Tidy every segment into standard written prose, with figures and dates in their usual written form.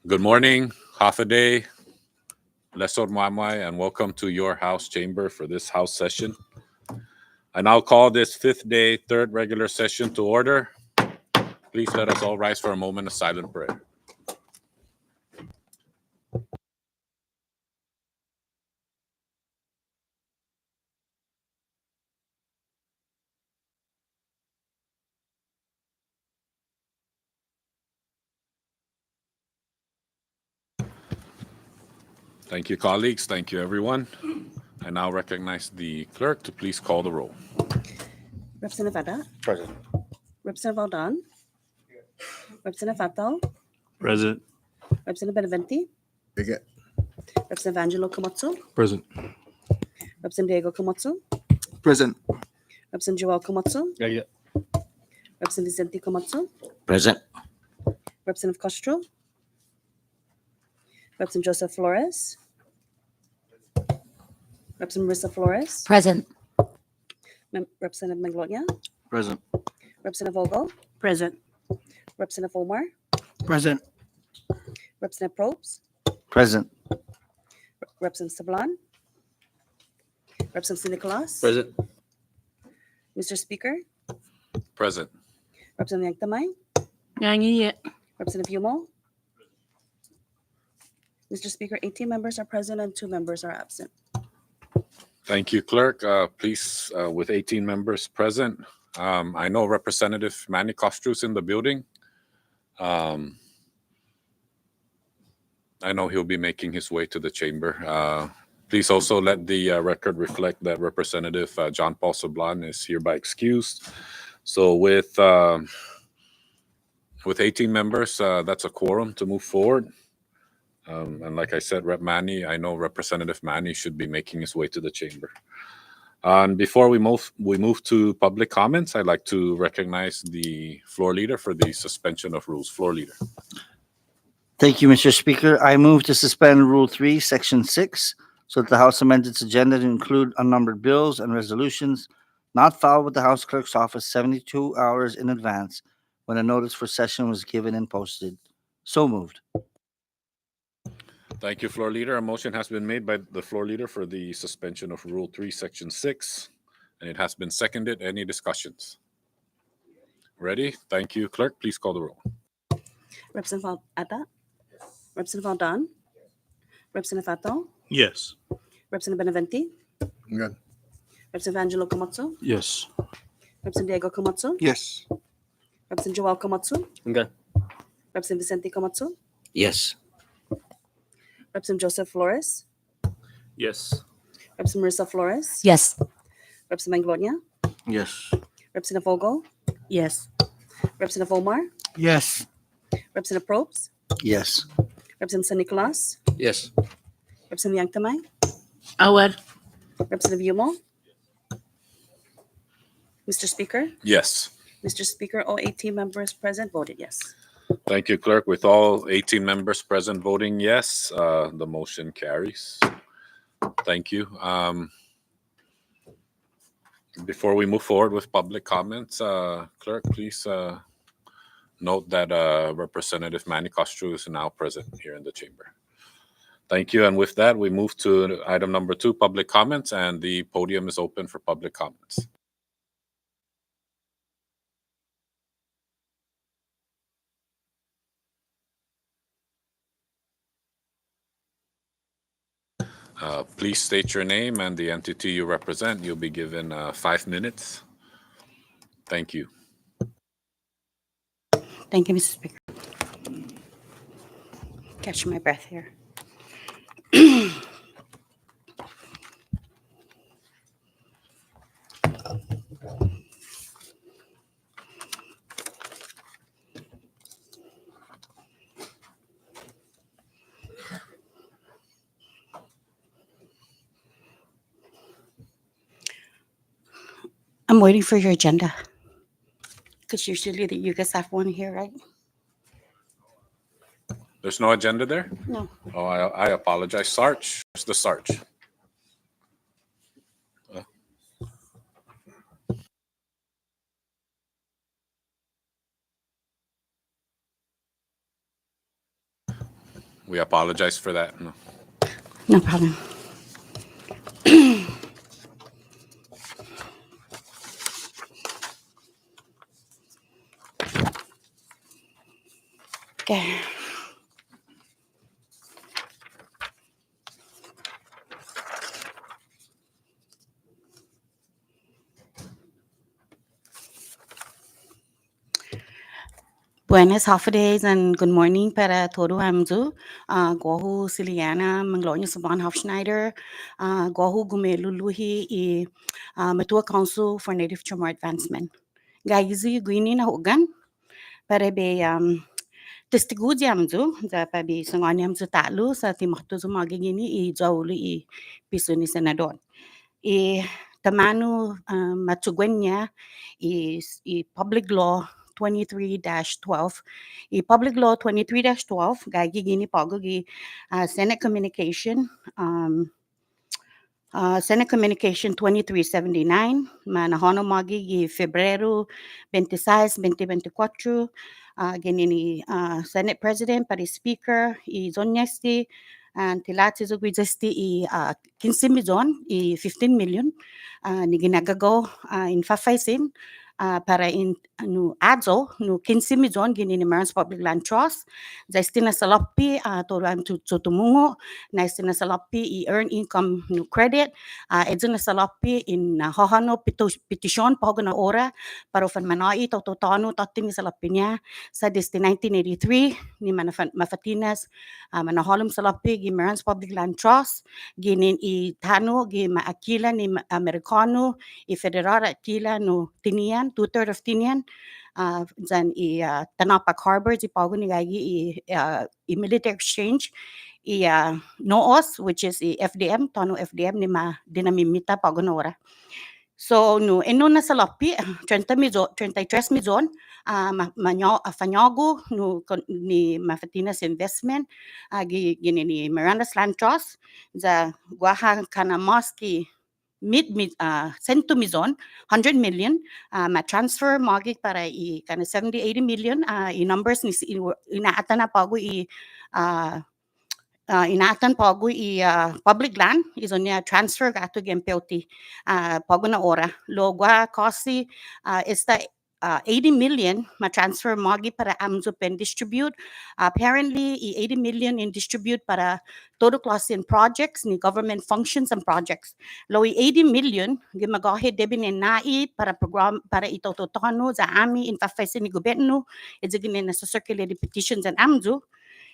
Good morning, Hafaday, Lesor Mamai, and welcome to your house chamber for this house session. I now call this fifth day, third regular session to order. Please let us all rise for a moment of silent prayer. Thank you, colleagues. Thank you, everyone. I now recognize the clerk to please call the roll. Representative Ada, Present. Representative Aldan, Representative Fatal, Present. Representative Beneventi, Bigot. Representative Angelo Camozzo, Present. Representative Diego Camozzo, Present. Representative Joel Camozzo, Yeah. Representative Vicente Camozzo, Present. Representative Castro, Representative Joseph Flores, Representative Marissa Flores, Present. Representative Maglonia, Present. Representative Vogel, Present. Representative Omar, Present. Representative Probst, Present. Representative Sablan, Representative Nicolas, Present. Mr. Speaker, Present. Representative Yanktamay, Yangi. Representative Yumo. Mr. Speaker, 18 members are present and 2 members are absent. Thank you, clerk. Please, with 18 members present, I know Representative Manny Costru's in the building. I know he'll be making his way to the chamber. Please also let the record reflect that Representative John Paul Sablan is hereby excused. So with 18 members, that's a quorum to move forward. And like I said, Rep. Manny, I know Representative Manny should be making his way to the chamber. And before we move to public comments, I'd like to recognize the floor leader for the suspension of rules. Floor leader. Thank you, Mr. Speaker. I move to suspend Rule 3, Section 6, so that the House amend its agenda to include unnumbered bills and resolutions not filed with the House Clerk's office 72 hours in advance when a notice for session was given and posted. So moved. Thank you, floor leader. A motion has been made by the floor leader for the suspension of Rule 3, Section 6, and it has been seconded. Any discussions? Ready? Thank you. Clerk, please call the roll. Representative Ada, Representative Aldan, Representative Fatal, Yes. Representative Beneventi, Good. Representative Angelo Camozzo, Yes. Representative Diego Camozzo, Yes. Representative Joel Camozzo, Okay. Representative Vicente Camozzo, Yes. Representative Joseph Flores, Yes. Representative Marissa Flores, Yes. Representative Maglonia, Yes. Representative Vogel, Yes. Representative Omar, Yes. Representative Probst, Yes. Representative Nicolas, Yes. Representative Yanktamay, Awad. Representative Yumo. Mr. Speaker, Yes. Mr. Speaker, all 18 members present voted yes. Thank you, clerk. With all 18 members present voting yes, the motion carries. Thank you. Before we move forward with public comments, clerk, please note that Representative Manny Castro is now present here in the chamber. Thank you. And with that, we move to item number 2, public comments, and the podium is open for public comments. Please state your name and the entity you represent. You'll be given 5 minutes. Thank you. Thank you, Mr. Speaker. Catch my breath here. I'm waiting for your agenda. Because usually you guys have one here, right? There's no agenda there? No. Oh, I apologize. Sarge, where's the Sarge? We apologize for that. No. No problem. Okay. Buenas holidays and good morning para todo hamzu. Gohu Siliana Manglonya Saban Hofschneider. Gohu Gumeluluhi i Matua Council for Native Chamor Advancement. Gaizi Guini na Hogan. Para be testigudi hamzu. Za pa be sangani hamzu talu sa timahto zumagigini i jaulu i pisuni senador. I tamanu matugwenya is public law 23-12. Public law 23-12 gagi gini pagogi Senate communication Senate Communication 2379 manahono magi Febrero 26, 2024 gini Senate President para Speaker i zonyesti and tilati zugwizesti i 15 million i 15 million ni ginagago in fafaisin para in no adzo no 15 million gini ni Marines Public Land Trust zaistina salapi toran tumungo na istina salapi i earn income no credit edzina salapi in hohano petition pagona ora para fan manai totano tating salapi niya sa desti 1983 ni mafatinas manaholum salapi gi Marines Public Land Trust ginin i tano gi maakila ni Amerikano i federal akila no tinian 2/3 of tinian zan i Tanapak Harbor i pago ni gagi i military exchange i noos which is i FDM tano FDM ni dinamimita pago na ora. So no eno na salapi 33 milyon fanyago no ni Mafatinas investment gini ni Miranda's Land Trust za guaha kana maski cento milyon 100 million ma-transfer magi para i kana 70-80 million i numbers ni inaatan na pago i inaatan pago i public land izo niya transfer gato gempeuti pago na ora logwa kosi esta 80 million ma-transfer magi para amzo pen distribute apparently 80 million in distribute para todo klase in projects ni government functions and projects lo 80 million gimagahe debin nai para program para itototono za ami in fafese ni gobyerno edzigine na circulated petitions and amzo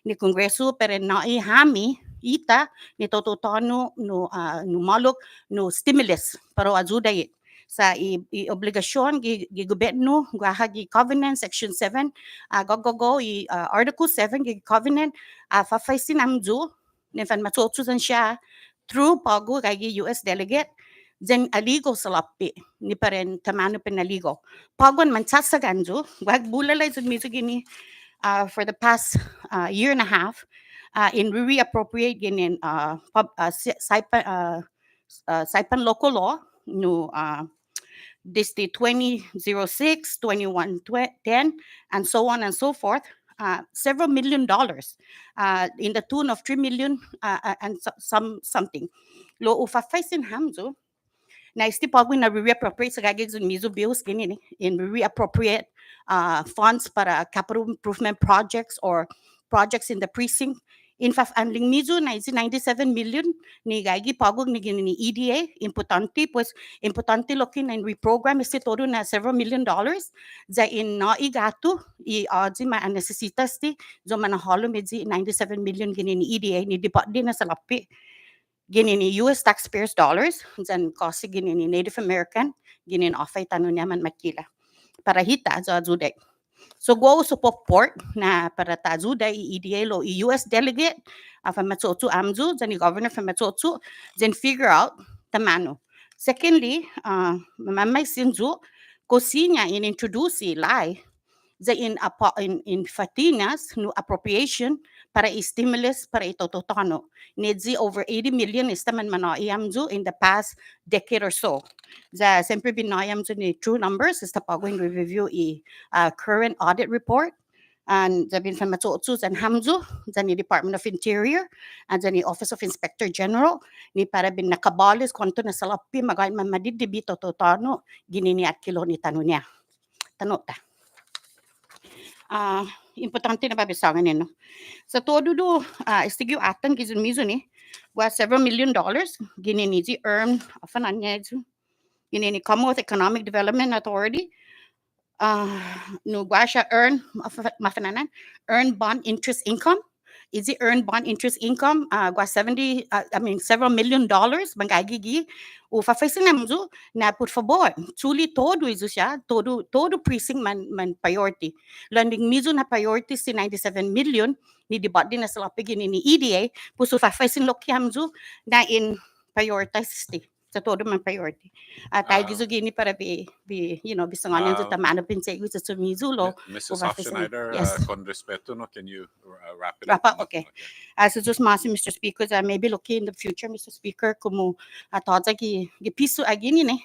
ni kongreso pero nai hami ita ni tototono no malok no stimulus pero ajuda sa obligasyon gi gobyerno guaha gi covenant section 7 gogogo i article 7 gi covenant fafaisin amzu ne fan matotsusan siya through pago kay US delegate zen aligo salapi ni paren tamano penaligo pagon mansasaganzo wag bulalay zun miso gini for the past year and a half in reappropriate ginin Saipan local law no this the 2006 2110 and so on and so forth several $1 million in the tune of 3 million and something lo ufafaisin hamzo na istipagwin na reappropriate sa gagig zun mizo bills gini in reappropriate funds para capital improvement projects or projects in the precinct. In fact, ang mizo na 97 million ni gagi pagog ni gini ni EDA importante pues importante looking and reprogram isi todo na several $1 million za in naigato i zi ma necesitas ti zo manaholo medzi 97 million gini ni EDA ni dipat din na salapi gini ni US taxpayers dollars zan kasi gini ni Native American gini ni ofay tano naman makila para hita za ajuday. So go support na para tajuda i EDA lo i US delegate from Matsotsu Amzu zan i governor from Matsotsu then figure out tamano. Secondly, mamay sinzu kosinya in introduce lai za in Fatinas no appropriation para i-stimulus para itototano. Nedzi over 80 million istaman manayamzu in the past decade or so. Za sempre binayamzu ni true numbers is tapagwing review i current audit report and the bin famatotsu and hamzu the Department of Interior and the Office of Inspector General ni para bin nakabalis konto na salapi magay mamadidibito to tano ginini at kilo ni tano niya tanota importante na babisangan nino sa todo do istigyo atan gizun mizo ni was several $1 million ginini earn afananya ginini Commonwealth Economic Development Authority no siya mafananan earn bond interest income is it earned bond interest income gwa several $1 million bangagigi o fafasin namzo na por favor truly todo iso siya todo precinct man priority landing mizo na priority si 97 million ni debat din na sila pigin ni EDA puso fafasin lokyamzo na in prioritize sa todo man priority. Tayo gizo gini para bisangan yung tamana pinsay gusto sa mizulo. Mrs. Overfacing. Hofschneider, Yes. con respeto, no, can you wrap it Wrap up? up, okay. So just masi Mr. Speaker, maybe looking in the future, Mr. Speaker, kumu tawag gipiso agini ne,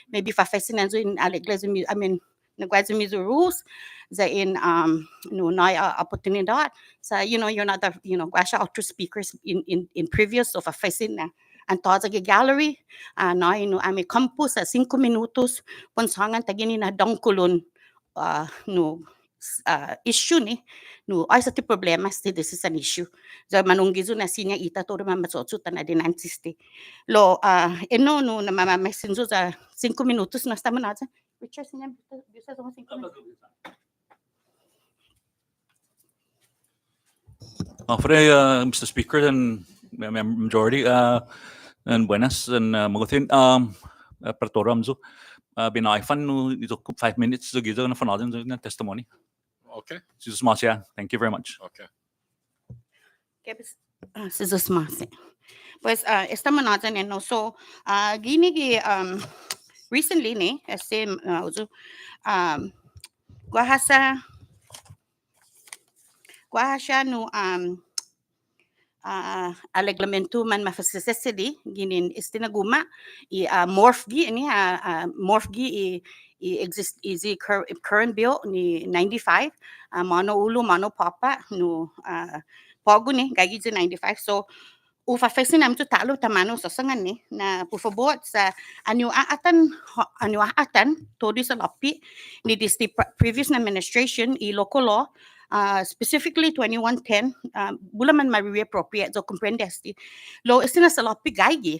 maybe fafasin nanzo in nagwazo mizo rules za in na oportunidad sa you're not the gwasha outro speakers in previous of fafasin na ang tawag gallery na ami campus sa 5 minutos ponsangan tagini na dangkulon issue ni ay sa ti problema this is an issue so manunggizo na sinya ita to man matsotsutan na dinansisti lo no na mamamesinzo sa 5 minutos na stama natin Richard sinya bisa sa 5 minutos Mr. Speaker and Majority, and buenas and magutin pertoram zo binaifan no ito 5 minutes so gizo na fanadin na testimony. Okay, Jesus Masya, thank you very much. okay. Jesus Masi. Pues estamos natin so gini recently ni kasi guahasa no aleglamento man mafasisidi ginin istinaguma morph gi ni morph gi exist easy current bill ni 95 mano ulo mano papa no pogo ni gagi 95 so ufafasin nam to talo tamano sa sangan ni na por favor sa anyo atan todo sa lapi ni this previous administration local law specifically 2110 bula man ma-reappropriate so comprendesti lo isina sa lapi gagi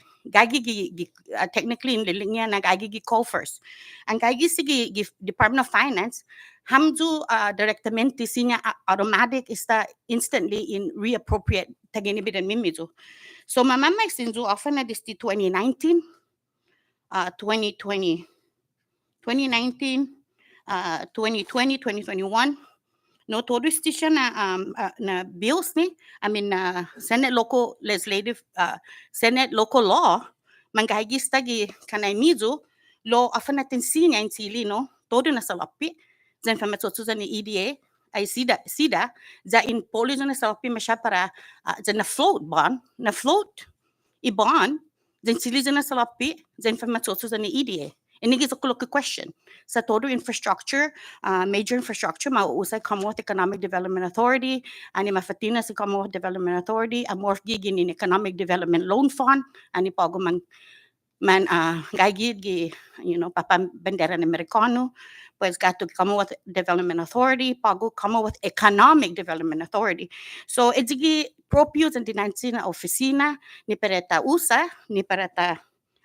technically in linya na gagi call first ang gagi sige Department of Finance hamzu directamente sinya automatic ista instantly in reappropriate tagini bidan mimizo so mamamay sinzu often na disti 2019 2020 2019 2020 2021 no todo siya na bills ni Senate local legislative Senate local law manggahigis tagi kanay mizo law often natin sinya in sili no todo na sa lapi then famatotsu ni EDA ay sida za in polizo na sa lapi masya para za na float i-bond then sili na sa lapi then famatotsu ni EDA. And it's a question. Sa todo infrastructure, major infrastructure, mauusay Commonwealth Economic Development Authority, ani mafatina sa Commonwealth Development Authority, ang morph gigin in Economic Development Loan Fund, ani pago man gagid gi papambandera ng Amerikano, pues gato Commonwealth Development Authority, pago Commonwealth Economic Development Authority. So it's gi proprio sa dinansi na oficina ni pereta USA, ni pereta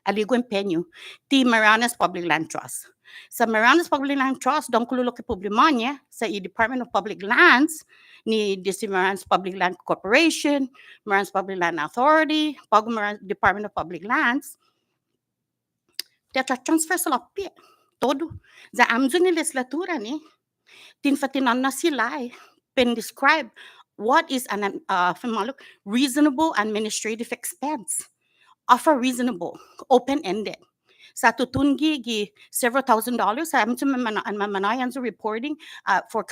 aligo empenyo ti Marianas Public Land Trust. Sa Marianas Public Land Trust, dong kululo ke problemanya sa Department of Public Lands ni Marianas Public Land Corporation, Marianas Public Land Authority, pago Department of Public Lands, transfer sa lapi. Todo. Sa amzo ni legislatura ni, tinfatinan na sila describe what is an reasonable administrative expense. Offer reasonable, open-ended. Sa tutungi gi several $1,000 sa amin mamanayan sa reporting for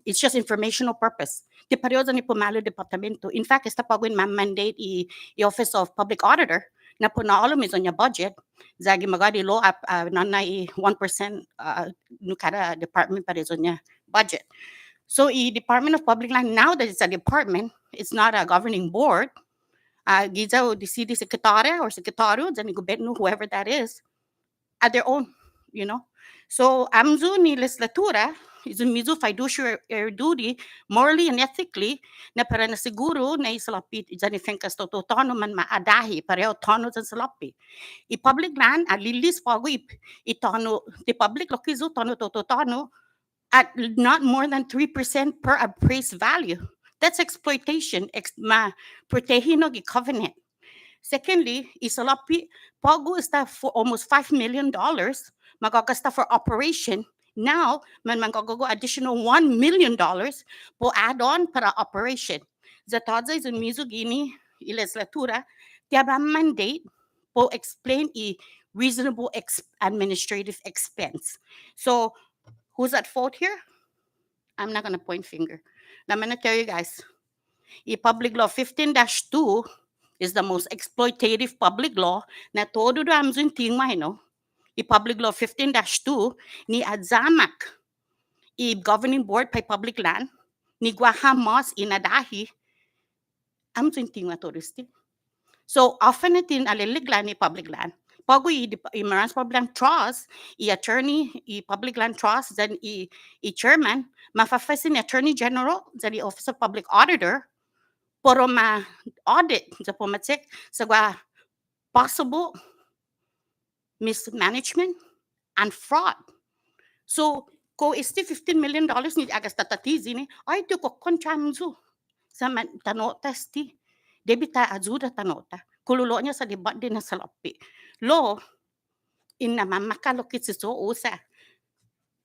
it's just informational purpose. Di periodo ni pumalo departamento. In fact, esta pagwin mandate i Office of Public Auditor na punalo mizo niya budget, zagi magadi lo up nanay 1% no kada department para izo niya budget. So Department of Public Land, now that it's a department, it's not a governing board, giza o the city secretary or secretary, then gobyerno, whoever that is, at their own, you know. So amzu ni legislatura is mizu fiduciary duty, morally and ethically, na para na siguro na isalapit dyan ifengkas to tono man maadahi pareho tono dyan salapi. Public land at lilis pago itono the public lokizo tono to tono at not more than 3% per appraised value. That's exploitation. Ma protehinog covenant. Secondly, isalapi pago está for almost $5 million. Magagasta for operation. Now, man magagago additional $1 million po add-on para operation. Zatadza is in Mizugini, legislatura, tiaba mandate po explain reasonable administrative expense. So, who's at fault here? I'm not going to point finger. I'm going to tell you guys. Public Law 15-2 is the most exploitative public law na todo do amzun tingmay, no? Public Law 15-2 ni adzamak governing board pay public land ni guahamos inadahi amzun tingma turisti. So often itin aliliglan ni public land. Pago Marans Public Land Trust, attorney, public land trust, then chairman, mafafasin ni attorney general, then office of public auditor, poro ma-audit sa pumatsik sa possible mismanagement and fraud. So, ko isti $15 million ni agas tatatizi ni, ay ito ko konchamzu sa tanota sti. Debita azuda tanota. Kululo niya sa debat din na salapi. Lo, inamakalokit si so usa.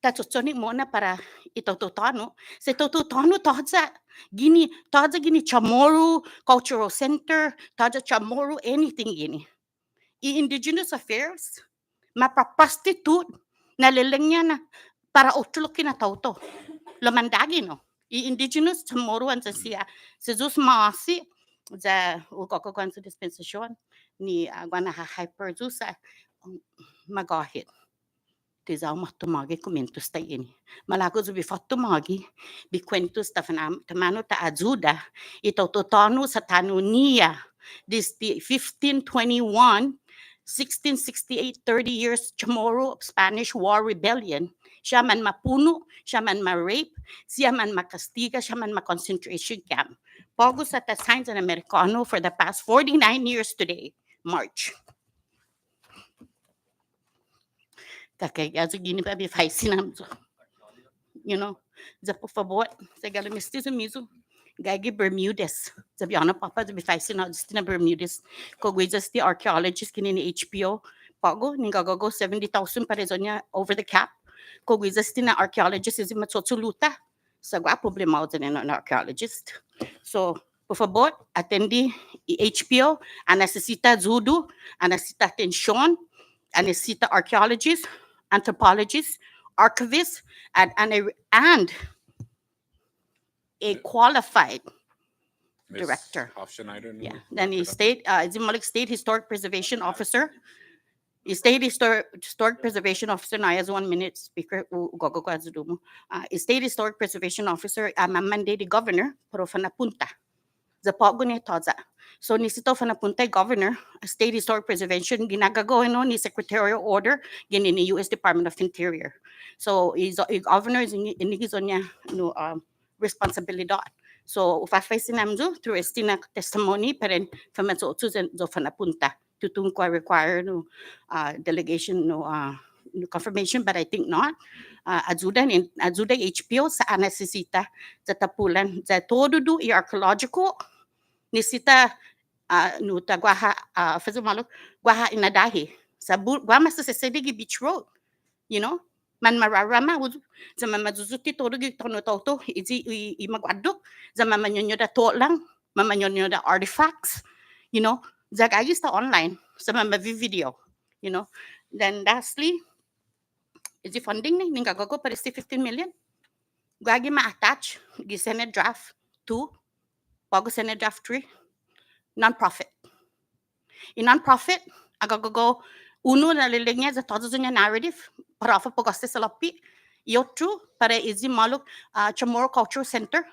Tatutsonik mo na para itototano. Sa itototano, tadza gini Chamorro Cultural Center, tadza Chamorro anything gini. Indigenous affairs, mapaprostitute, nalilingya na para utulokin na tauto. Lamandagi no. Indigenous Chamorro ang siya. Si Zeus Maasi, sa ukakakuan sa dispensasyon, ni gwana hyper Zeus, magahit. Tizaw matumagi kumentus tayo ini. Malago zubi fatumagi, bikwentus tamano ta azuda, ito totano sa tanuniya. This the 1521, 1668, 30 years Chamorro Spanish War Rebellion. Siya man mapuno, siya man ma-rape, siya man makastiga, siya man ma-concentration camp. Pogo sa signs an Americano for the past 49 years today, March. Kakaya sa gini pa bifay sinamzo. You know, za por favor, sa galamisti sa miso, gagi Bermudez. Sabi ano papa, sa bifay sinamzo na Bermudez. Kogwizas the archaeologist kini ni HPO, pago, ningagago 70,000 pa rin niya over the cap. Kogwizas na archaeologist is matsotsuluta. Sa problema na archaeologist. So, por favor, atendi HPO, necesita zudo, necesita atención, necesita archaeologists, anthropologists, archivists, and a qualified Ms. director. Hofschneider, no? Yeah. Then the state historic preservation officer. State historic preservation officer na as 1 minute speaker gogo ko azudumo. State historic preservation officer mamande the governor pero fanapunta. Za pago ni toza. So ni sito fanapunta governor state historic preservation ginagagawa no ni secretarial order gini ni US Department of Interior. So governor is inigizo niya no responsibilidad. So ufafasin namzo through estina testimony pero famatso zo fanapunta. Tutong require no delegation no confirmation, but I think not. Ajuda HPO sa necesita sa tapulan sa todo do archaeological nisita no tagwaha fazumalo gwaha inadahi sa guama sa Sedigi Beach Road, you know, man mararama sa mamazuzuti todo gitono toto izi imagwadok sa mamanyonyo da to lang mamanyonyo da artifacts, you know. Zagagis ta online sa mga video, you know. Then lastly, is the funding ni gagago para 15 million. Gagi ma-attach gi Senate Draft 2, bago Senate Draft 3, non-profit. In non-profit, agagogo, uno na lilinya za todos niya narrative, para fa pogaste sa lapi. Yotru, para izi maluk, Chamorro Cultural Center,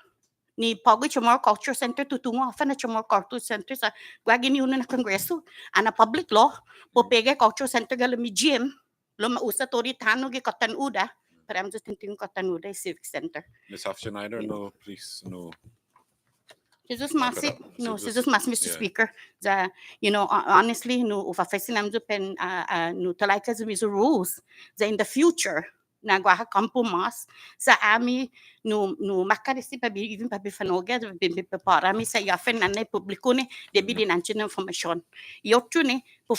ni Pagwe Chamorro Cultural Center, tutungo afa na Chamorro Cultural Center sa gwagini uno na kongreso, ana public law, popege Cultural Center galami gym, lo mausa tori tano gi Katanuda, para amzo tinting Katanuda Civic Center. Ms. Hofschneider, no, please, no. Jesus Wrap it Masi, up. no, Jesus- Jesus Mas, Mr. yeah. Speaker. The, honestly, no, ufafasin namzo pen, no, talaika zumizo rules. In the future, nagwaha kampo mas, sa ami, no, makarisi pa even pa bifanoga, parami sa yafen na publiko ne, debi din anchin information. Yotu ne, por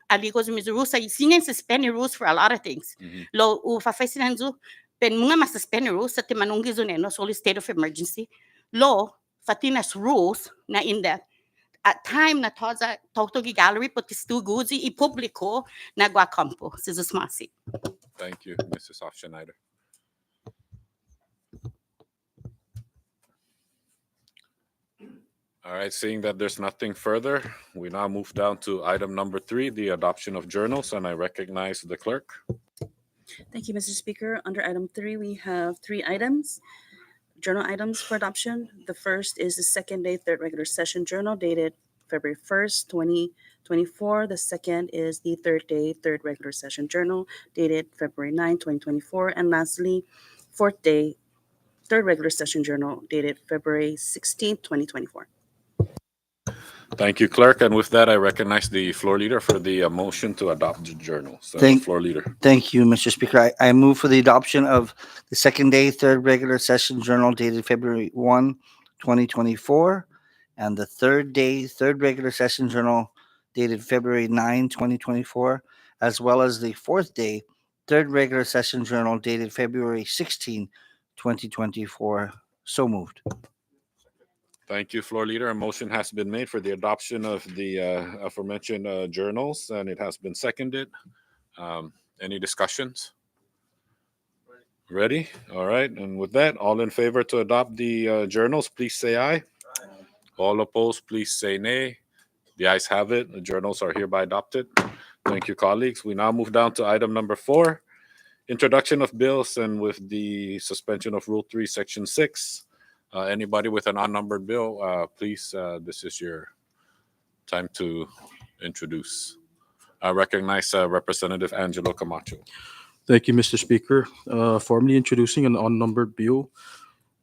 aligo zumizo rules, sa singen suspend rules for a lot of things. Mhm. Lo, ufafasin namzo, pen mga mas suspend rules, sa timanunggi zo ne, no, soli state of emergency. Lo, Fatina's rules na in the at time na toza Totogi Gallery put stu guzi I publiko na guacampo. Jesus Masi. Thank you, Mrs. Hofschneider. All right, seeing that there's nothing further, we now move down to item number 3, the adoption of journals, and I recognize the clerk. Thank you, Mr. Speaker. Under item 3, we have 3 items, journal items for adoption. The first is the second day, third regular session journal dated February 1st, 2024. The second is the third day, third regular session journal dated February 9, 2024. And lastly, fourth day, third regular session journal dated February 16th, 2024. Thank you, clerk. And with that, I recognize the floor leader for the motion to adopt the journal. So, Thank- floor leader. Thank you, Mr. Speaker. I move for the adoption of the second day, third regular session journal dated February 1, 2024, and the third day, third regular session journal dated February 9, 2024, as well as the fourth day, third regular session journal dated February 16, 2024. So moved. Thank you, floor leader. A motion has been made for the adoption of the aforementioned journals, and it has been seconded. Any discussions? Ready? All right. And with that, all in favor to adopt the journals, please say aye. All opposed, please say nay. The ayes have it. The journals are hereby adopted. Thank you, colleagues. We now move down to item number 4, introduction of bills, and with the suspension of Rule 3, Section 6. Anybody with an unnumbered bill, please, this is your time to introduce. I recognize Representative Angelo Camacho. Thank you, Mr. Speaker. Formally introducing an unnumbered bill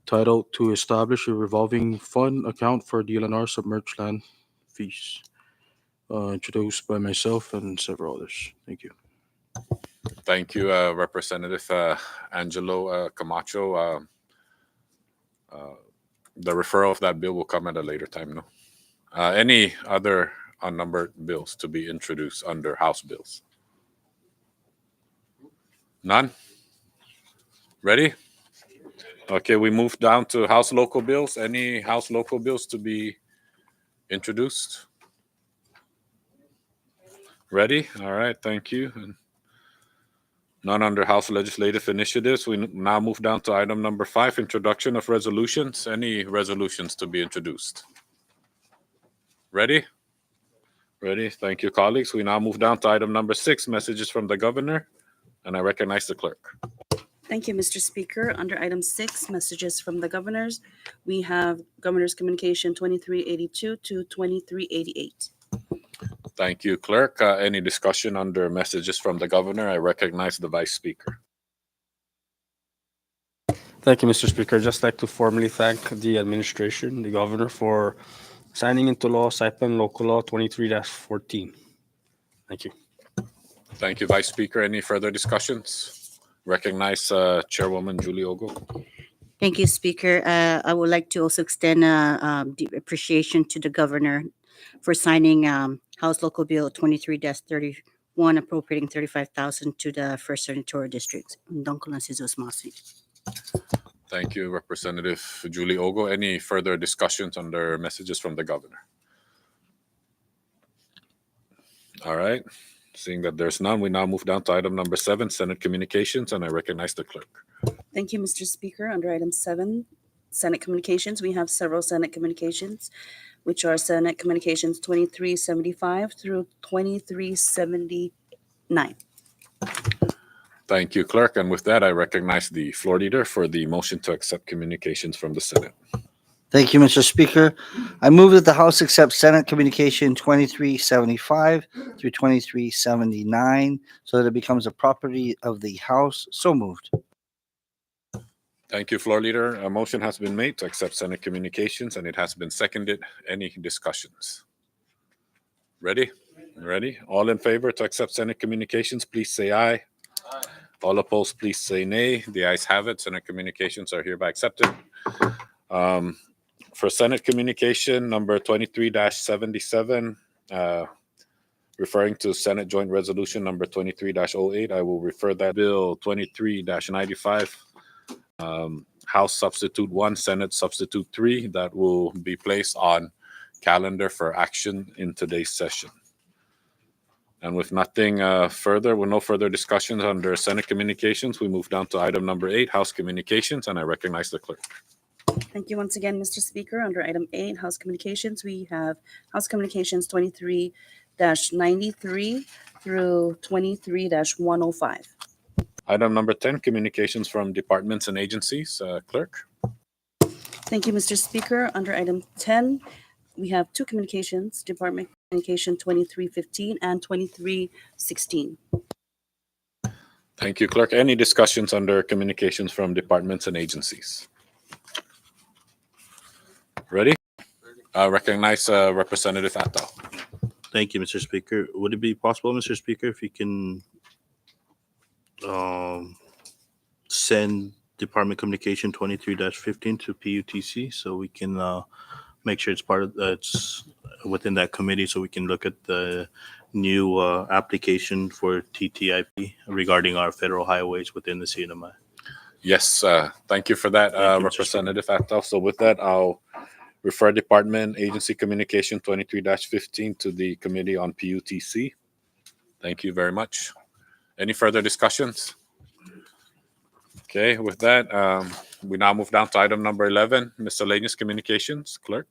titled to establish a revolving fund account for DLNR submerged land fees. Introduced by myself and several others. Thank you. Thank you, Representative Angelo Camacho. The referral of that bill will come at a later time, no? Any other unnumbered bills to be introduced under House bills? None? Ready? Okay, we move down to House local bills. Any House local bills to be introduced? Ready? All right, thank you. And none under House legislative initiatives. We now move down to item number 5, introduction of resolutions. Any resolutions to be introduced? Ready? Ready. Thank you, colleagues. We now move down to item number 6, messages from the governor. And I recognize the clerk. Thank you, Mr. Speaker. Under item 6, messages from the governors, we have Governor's Communication 2382 to 2388. Thank you, clerk. Any discussion under messages from the governor? I recognize the vice speaker. Thank you, Mr. Speaker. I'd just like to formally thank the administration, the governor, for signing into law Saipan Local Law 23-14. Thank you. Thank you, vice speaker. Any further discussions? Recognize Chairwoman Julie Ogo. Thank you, Speaker. I would like to also extend deep appreciation to the governor for signing House Local Bill 23-31 appropriating 35,000 to the first senatorial districts. Thank you, Representative Julie Ogo. Any further discussions under messages from the governor? All right. Seeing that there's none, we now move down to item number 7, Senate Communications, and I recognize the clerk. Thank you, Mr. Speaker. Under item 7, Senate Communications, we have several Senate Communications. which are Senate Communications 2375 through 2379. Thank you, Clerk. And with that, I recognize the floor leader for the motion to accept communications from the Senate. Thank you, Mr. Speaker. I move that the House accept Senate Communication 2375 through 2379 so that it becomes a property of the House. So moved. Thank you, floor leader. A motion has been made to accept Senate communications, and it has been seconded. Any discussions? Ready? Ready? All in favor to accept Senate communications, please say aye. All opposed, please say nay. The ayes have it. Senate communications are hereby accepted. For Senate communication number 23-77, referring to Senate Joint Resolution number 23-08, I will refer that bill 23-95, House Substitute 1, Senate Substitute 3, that will be placed on calendar for action in today's session. And with nothing further, with no further discussions under Senate communications, we move down to item number 8, House communications, and I recognize the clerk. Thank you once again, Mr. Speaker. Under item 8, House Communications, we have House Communications 23-93 through 23-105. Item number 10, communications from departments and agencies. Clerk. Thank you, Mr. Speaker. Under item 10, we have two communications, Department Communication 2315 and 2316. Thank you, Clerk. Any discussions under communications from departments and agencies? Ready? Recognize Representative Attal. Thank you, Mr. Speaker. Would it be possible, Mr. Speaker, if you can send Department Communication 23-15 to PUTC so we can make sure it's part of it's within that committee so we can look at the new application for TTIP regarding our federal highways within the CNMI. Yes, thank you for that, Thank you, Mr. Representative Attal. So with that, I'll refer Department Agency Communication 23-15 to the Committee on PUTC. Thank you very much. Any further discussions? Okay, with that, we now move down to item number 11, miscellaneous communications. Clerk.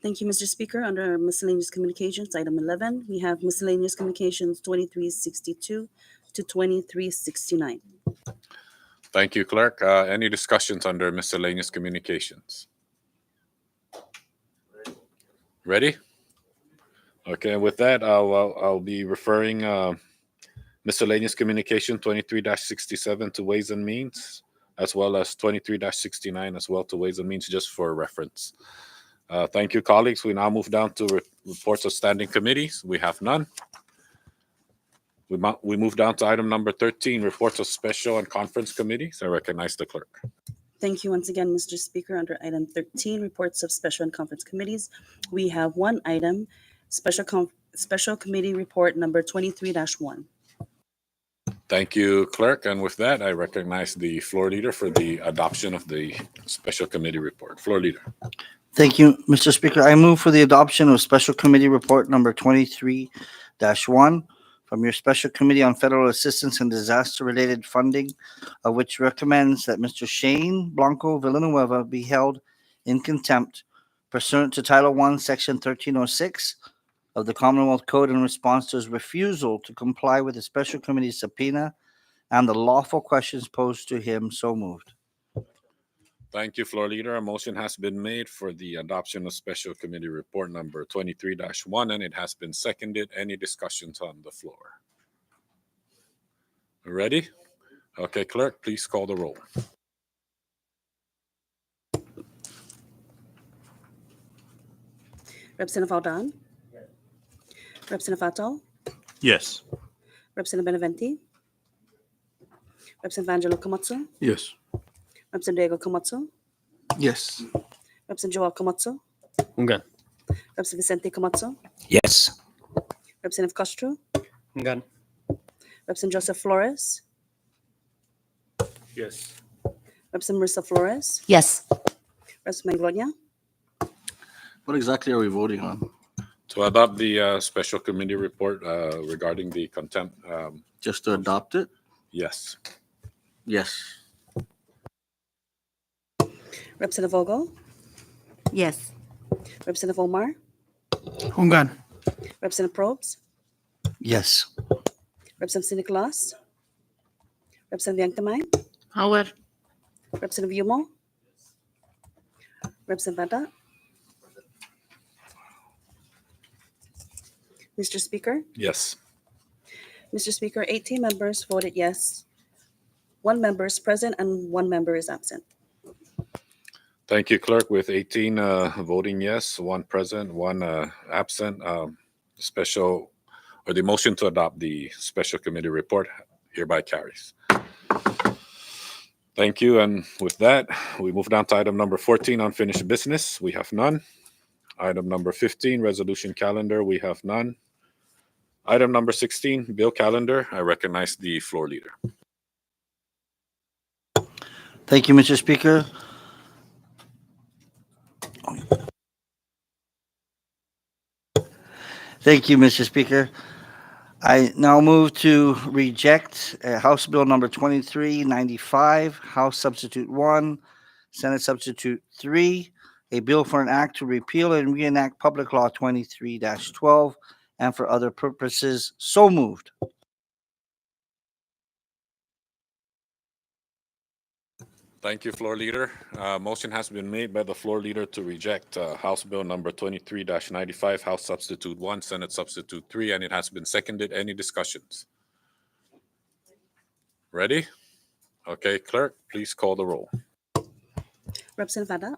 Thank you, Mr. Speaker. Under Miscellaneous Communications, item 11, we have Miscellaneous Communications 2362 to 2369. Thank you, Clerk. Any discussions under miscellaneous communications? Ready? Okay, with that, I'll be referring miscellaneous communication 23-67 to Ways and Means, as well as 23-69 as well to Ways and Means, just for reference. Thank you, colleagues. We now move down to reports of standing committees. We have none. We move down to item number 13, reports of special and conference committees. I recognize the clerk. Thank you once again, Mr. Speaker. Under item 13, reports of special and conference committees, we have one item, special committee report number 23-1. Thank you, clerk. And with that, I recognize the floor leader for the adoption of the special committee report. Floor leader. Thank you, Mr. Speaker. I move for the adoption of Special Committee Report number 23-1 from your Special Committee on Federal Assistance and Disaster-Related Funding, of which recommends that Mr. Shane Blanco Villanueva be held in contempt pursuant to Title I, Section 1306 of the Commonwealth Code in response to his refusal to comply with the Special Committee's subpoena and the lawful questions posed to him. So moved. Thank you, floor leader. A motion has been made for the adoption of special committee report number 23-1, and it has been seconded. Any discussions on the floor? Ready? Okay, clerk, please call the roll. Representative Aldan? Representative Attal? Yes. Representative Benavente? Representative Angelo Camazzo? Yes. Representative Diego Camazzo? Yes. Representative Joel Camazzo? Ungan. Representative Vicente Camazzo? Yes. Representative Castro? Ungan. Representative Joseph Flores? Yes. Representative Marissa Flores? Yes. Representative Maglonia? What exactly are we voting on? To adopt the special committee report regarding the contempt. Just to adopt it? Yes. Yes. Representative Vogel? Yes. Representative Omar, Hungan. Representative Probes, Yes. Representative Nicolas, Representative Yanktamai, Howard. Representative Yumo, Representative Vada. Mr. Speaker, Yes. Mr. Speaker, 18 members voted yes. 1 member is present and 1 member is absent. Thank you, Clerk. With 18 voting yes, 1 present, 1 absent, special or the motion to adopt the special committee report hereby carries. Thank you. And with that, we move down to item number 14, unfinished business. We have none. Item number 15, resolution calendar. We have none. Item number 16, bill calendar. I recognize the floor leader. Thank you, Mr. Speaker. Thank you, Mr. Speaker. I now move to reject House Bill number 2395, House Substitute 1, Senate Substitute 3, a bill for an act to repeal and reenact Public Law 23-12, and for other purposes. So moved. Thank you, floor leader. Motion has been made by the floor leader to reject House Bill number 23-95, House Substitute 1, Senate Substitute 3, and it has been seconded. Any discussions? Ready? Okay, clerk, please call the roll. Representative Vada.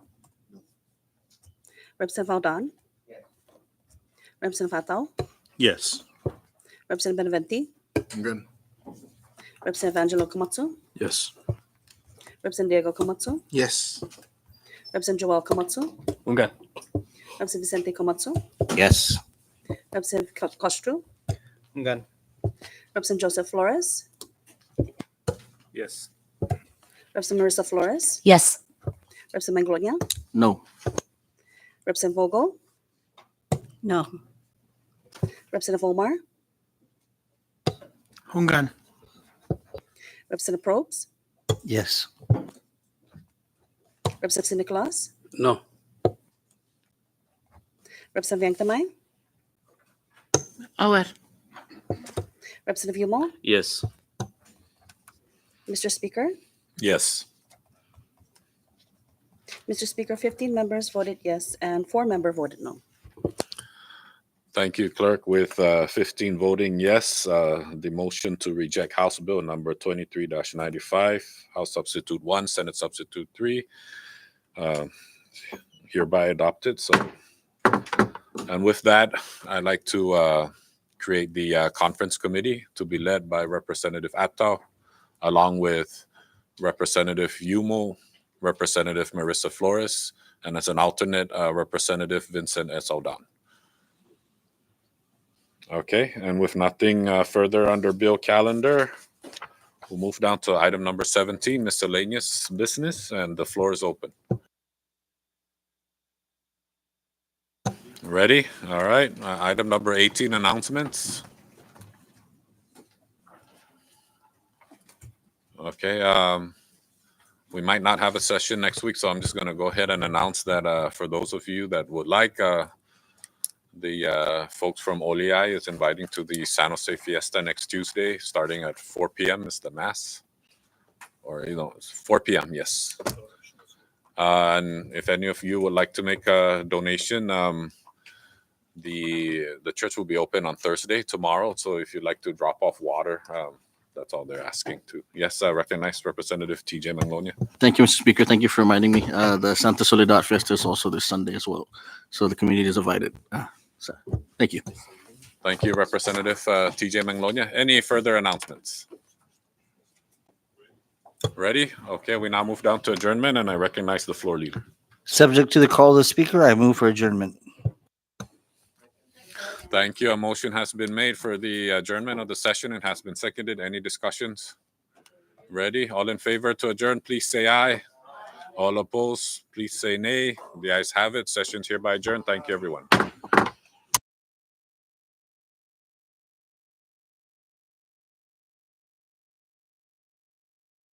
Representative Valdan. Representative Fatau. Yes. Representative Beneventi. Good. Representative Angelo Komatsu. Yes. Representative Diego Komatsu. Yes. Representative Joel Komatsu. Hungan. Representative Vicente Komatsu. Yes. Representative Castro. Hungan. Representative Joseph Flores. Yes. Representative Marissa Flores. Yes. Representative Manglonia. No. Representative Vogel. No. Representative Omar. Hungan. Representative Probes. Yes. Representative Nicolas. No. Representative Yanktamai. Howard. Representative Yumo. Yes. Mr. Speaker. Yes. Mr. Speaker, 15 members voted yes and 4 members voted no. Thank you, clerk. With 15 voting yes, the motion to reject House Bill number 23-95, House Substitute 1, Senate Substitute 3, hereby adopted. So, and with that, I'd like to create the conference committee to be led by Representative Atau, along with Representative Yumo, Representative Marissa Flores, and as an alternate, Representative Vincent S. Aldan. Okay, and with nothing further under bill calendar, we'll move down to item number 17, miscellaneous business, and the floor is open. Ready? All right. Item number 18, announcements. Okay, we might not have a session next week, so I'm just going to go ahead and announce that for those of you that would like, the folks from OLEI is inviting to the San Jose Fiesta next Tuesday, starting at 4 p.m. is the mass. Or, it's 4 p.m., yes. And if any of you would like to make a donation, the church will be open on Thursday, tomorrow. So if you'd like to drop off water, that's all they're asking to. Yes, I recognize Representative TJ Manglonia. Thank you, Mr. Speaker. Thank you for reminding me. The Santa Soledad Fiesta is also this Sunday as well. So the community is invited. So thank you. Thank you, Representative TJ Manglonia. Any further announcements? Ready? Okay, we now move down to adjournment, and I recognize the floor leader. Subject to the call of the speaker, I move for adjournment. Thank you. A motion has been made for the adjournment of the session. It has been seconded. Any discussions? Ready? All in favor to adjourn, please say aye. All opposed, please say nay. The ayes have it. Session's hereby adjourned. Thank you, everyone.